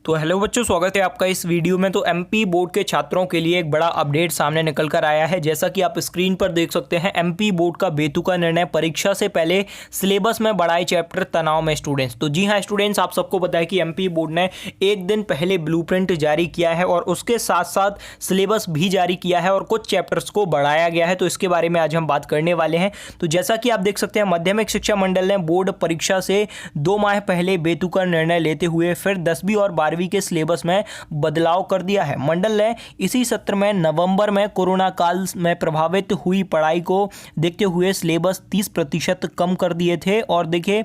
तो हेलो बच्चों, स्वागत है आपका इस वीडियो में। तो एमपी बोर्ड के छात्रों के लिए एक बड़ा अपडेट सामने निकल कर आया है। जैसा कि आप स्क्रीन पर देख सकते हैं, एमपी बोर्ड का बेतुका निर्णय, परीक्षा से पहले सिलेबस में बढ़ाए चैप्टर तनाव में स्टूडेंट्स। तो जी हाँ स्टूडेंट्स, आप सबको पता है कि एमपी बोर्ड ने एक दिन पहले ब्लूप्रिंट जारी किया है और उसके साथ साथ सिलेबस भी जारी किया है और कुछ चैप्टर्स को बढ़ाया गया है। तो इसके बारे में आज हम बात करने वाले हैं। तो जैसा कि आप देख सकते हैं, माध्यमिक शिक्षा मंडल ने बोर्ड परीक्षा से 2 माह पहले बेतुका निर्णय लेते हुए फिर 10वीं और 12वीं के सिलेबस में बदलाव कर दिया है। मंडल ने इसी सत्र में नवंबर में कोरोना काल में प्रभावित हुई पढ़ाई को देखते हुए सिलेबस 30% कम कर दिए थे। और देखिए,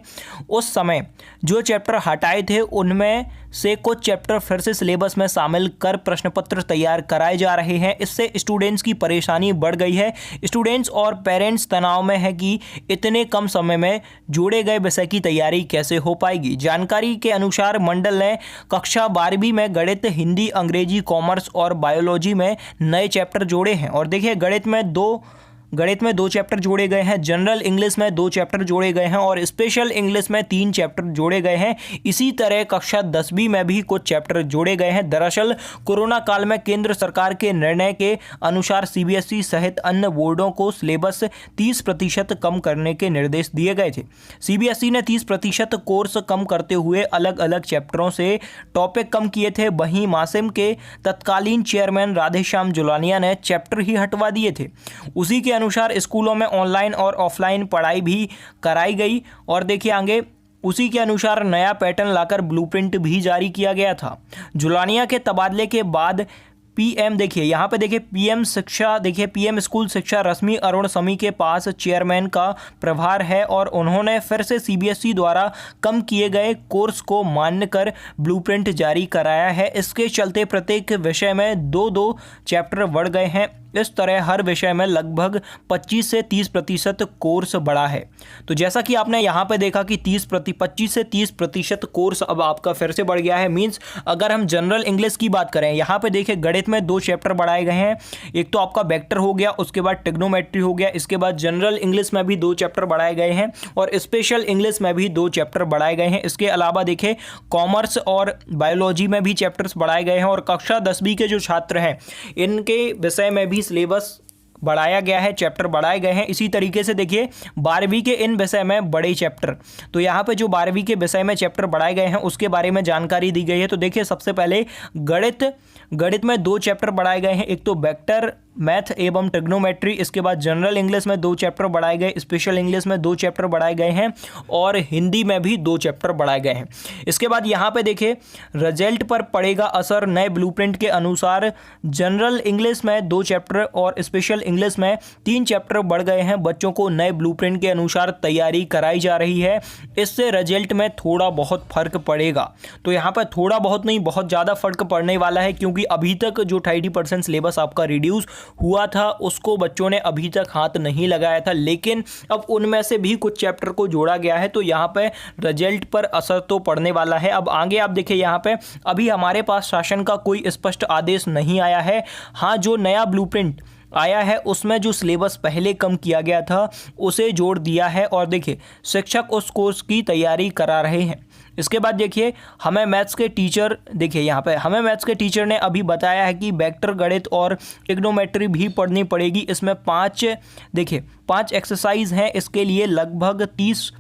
उस समय जो चैप्टर हटाए थे उनमें से कुछ चैप्टर फिर से सिलेबस में शामिल कर प्रश्न पत्र तैयार कराए जा रहे हैं। इससे स्टूडेंट्स की परेशानी बढ़ गई है। स्टूडेंट्स और पेरेंट्स तनाव में है कि इतने कम समय में जोड़े गए विषय की तैयारी कैसे हो पाएगी। जानकारी के अनुसार मंडल ने कक्षा 12वीं में गणित, हिंदी, अंग्रेजी, कॉमर्स और बायोलॉजी में नए चैप्टर जोड़े हैं। और देखिए, गणित में दो चैप्टर जोड़े गए हैं, जनरल इंग्लिश में 2 चैप्टर जोड़े गए हैं और स्पेशल इंग्लिश में 3 चैप्टर जोड़े गए हैं। इसी तरह कक्षा 10वीं में भी कुछ चैप्टर जोड़े गए हैं। दरअसल कोरोना काल में केंद्र सरकार के निर्णय के अनुसार सीबीएसई सहित अन्य बोर्डों को सिलेबस 30% कम करने के निर्देश दिए गए थे। सीबीएसई ने 30% कोर्स कम करते हुए अलग अलग चैप्टरों से टॉपिक कम किए थे। वहीं मासिम के तत्कालीन चेयरमैन राधेश्याम जुलानिया ने चैप्टर ही हटवा दिए थे। उसी के अनुसार स्कूलों में ऑनलाइन और ऑफलाइन पढ़ाई भी कराई गई। और देखिए आगे, उसी के अनुसार नया पैटर्न लाकर ब्लूप्रिंट भी जारी किया गया था। जुलानिया के तबादले के बाद पीएम, देखिए यहाँ पे देखिए पीएम स्कूल शिक्षा रश्मि अरुण समी के पास चेयरमैन का प्रभार है और उन्होंने फिर से सीबीएसई द्वारा कम किए गए कोर्स को मान्य कर ब्लूप्रिंट जारी कराया है। इसके चलते प्रत्येक विषय में 2-2 चैप्टर बढ़ गए हैं। इस तरह हर विषय में लगभग 25 से 30% कोर्स बढ़ा है। तो जैसा कि आपने यहाँ पे देखा कि 25 से 30% कोर्स अब आपका फिर से बढ़ गया है। मींस अगर हम जनरल इंग्लिश की बात करें, यहाँ पे देखिए गणित में 2 चैप्टर बढ़ाए गए हैं। एक तो आपका वेक्टर हो गया, उसके बाद ट्रिग्नोमेट्री हो गया, इसके बाद जनरल इंग्लिश में भी 2 चैप्टर बढ़ाए गए हैं और स्पेशल इंग्लिश में भी 2 चैप्टर बढ़ाए गए हैं। इसके अलावा देखिए कॉमर्स और बायोलॉजी में भी चैप्टर्स बढ़ाए गए हैं और कक्षा 10वीं के जो छात्र हैं इनके विषय में भी सिलेबस बढ़ाया गया है, चैप्टर बढ़ाए गए हैं। इसी तरीके से देखिए 12वीं के इन विषय में बड़े चैप्टर, तो यहाँ पे जो 12वीं के विषय में चैप्टर बढ़ाए गए हैं उसके बारे में जानकारी दी गई है। तो देखिए, सबसे पहले गणित में 2 चैप्टर बढ़ाए गए हैं। एक तो वेक्टर मैथ एवं ट्रिग्नोमेट्री, इसके बाद जनरल इंग्लिश में 2 चैप्टर बढ़ाए गए, स्पेशल इंग्लिश में 2 चैप्टर बढ़ाए गए हैं और हिंदी में भी 2 चैप्टर बढ़ाए गए हैं। इसके बाद यहाँ पे देखिए रिजल्ट पर पड़ेगा असर। नए ब्लूप्रिंट के अनुसार जनरल इंग्लिश में 2 चैप्टर और स्पेशल इंग्लिश में 3 चैप्टर बढ़ गए हैं। बच्चों को नए ब्लूप्रिंट के अनुसार तैयारी कराई जा रही है। इससे रिजल्ट में थोड़ा बहुत फर्क पड़ेगा। तो यहाँ पर थोड़ा बहुत नहीं, बहुत ज़्यादा फर्क पड़ने वाला है, क्योंकि अभी तक जो 30% सिलेबस आपका रिड्यूस हुआ था उसको बच्चों ने अभी तक हाथ नहीं लगाया था, लेकिन अब उनमें से भी कुछ चैप्टर को जोड़ा गया है। तो यहाँ पे रिजल्ट पर असर तो पड़ने वाला है। अब आगे आप देखिए, यहाँ पे अभी हमारे पास शासन का कोई स्पष्ट आदेश नहीं आया है। हाँ, जो नया ब्लूप्रिंट आया है उसमें जो सिलेबस पहले कम किया गया था उसे जोड़ दिया है और देखिए शिक्षक उस कोर्स की तैयारी करा रहे हैं। इसके बाद देखिए हमें मैथ्स के टीचर ने अभी बताया है कि वेक्टर, गणित और ट्रिग्नोमेट्री भी पढ़नी पड़ेगी। इसमें 5 एक्सरसाइज हैं। इसके लिए लगभग 30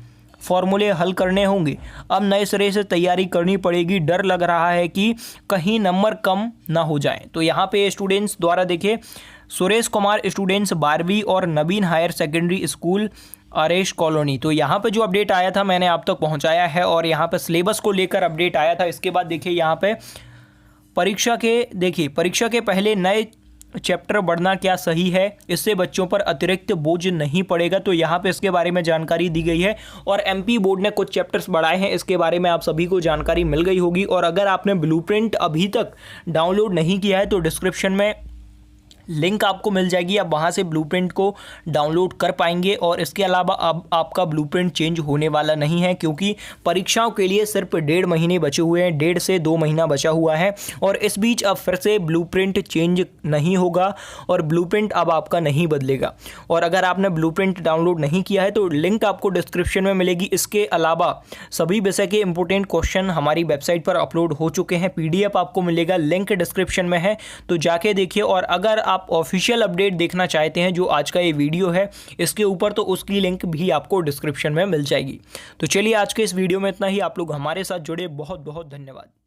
फॉर्मूले हल करने होंगे। अब नए सिरे से तैयारी करनी पड़ेगी। डर लग रहा है कि कहीं नंबर कम ना हो जाए। तो यहाँ पे स्टूडेंट्स द्वारा देखिए सुरेश कुमार, स्टूडेंट्स 12वीं और नवीन हायर सेकेंडरी स्कूल आरेश कॉलोनी। तो यहाँ पे जो अपडेट आया था मैंने आप तक पहुँचाया है और यहाँ पे सिलेबस को लेकर अपडेट आया था। इसके बाद देखिए यहाँ पे परीक्षा के पहले नए चैप्टर बढ़ना क्या सही है? इससे बच्चों पर अतिरिक्त बोझ नहीं पड़ेगा। तो यहाँ पे इसके बारे में जानकारी दी गई है और एमपी बोर्ड ने कुछ चैप्टर्स बढ़ाए हैं। इसके बारे में आप सभी को जानकारी मिल गई होगी। और अगर आपने ब्लूप्रिंट अभी तक डाउनलोड नहीं किया है तो डिस्क्रिप्शन में लिंक आपको मिल जाएगी, आप वहाँ से ब्लूप्रिंट को डाउनलोड कर पाएंगे। और इसके अलावा अब आपका ब्लूप्रिंट चेंज होने वाला नहीं है, क्योंकि परीक्षाओं के लिए सिर्फ 1.5 महीने बचे हुए हैं, 1.5 से 2 महीना बचा हुआ है। और इस बीच अब फिर से ब्लूप्रिंट चेंज नहीं होगा और ब्लूप्रिंट अब आपका नहीं बदलेगा। और अगर आपने ब्लूप्रिंट डाउनलोड नहीं किया है तो लिंक आपको डिस्क्रिप्शन में मिलेगी। इसके अलावा सभी विषय के इंपॉर्टेंट क्वेश्चन हमारी वेबसाइट पर अपलोड हो चुके हैं, PDF आपको मिलेगा, लिंक डिस्क्रिप्शन में है, तो जाके देखिए। और अगर आप ऑफिशियल अपडेट देखना चाहते हैं जो आज का ये वीडियो है इसके ऊपर, तो उसकी लिंक भी आपको डिस्क्रिप्शन में मिल जाएगी। तो चलिए आज के इस वीडियो में इतना ही। आप लोग हमारे साथ जुड़े, बहुत बहुत धन्यवाद।